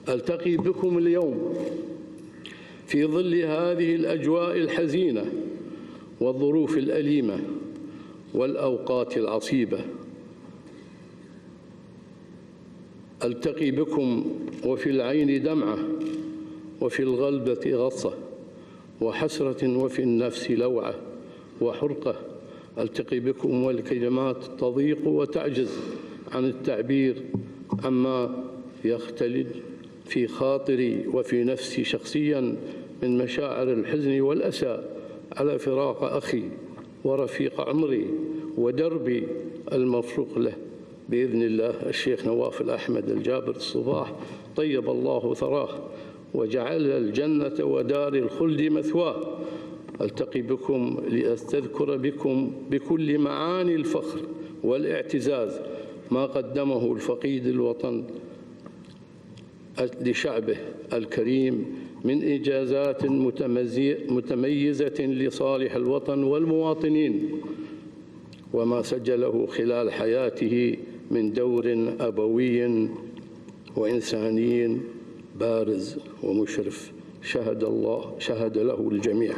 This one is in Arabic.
ألتقي بكم اليوم في ظل هذه الأجواء الحزينة والظروف الأليمة والأوقات العصيبة. ألتقي بكم وفي العين دمعة، وفي القلب غصة وحسرة، وفي النفس لوعة وحرقة. ألتقي بكم والكلمات تضيق وتعجز عن التعبير عما يختلج في خاطري وفي نفسي شخصيا من مشاعر الحزن والأسى على فراق أخي ورفيق عمري ودربي المرفوق له بإذن الله الشيخ نواف الأحمد الجابر الصباح، طيب الله ثراه وجعل الجنة ودار الخلد مثواه. ألتقي بكم لأستذكر بكم بكل معاني الفخر والاعتزاز ما قدمه الفقيد الوطن لشعبه الكريم من إنجازات متميزة لصالح الوطن والمواطنين، وما سجله خلال حياته من دور أبوي وإنساني بارز ومشرف شهد له الجميع.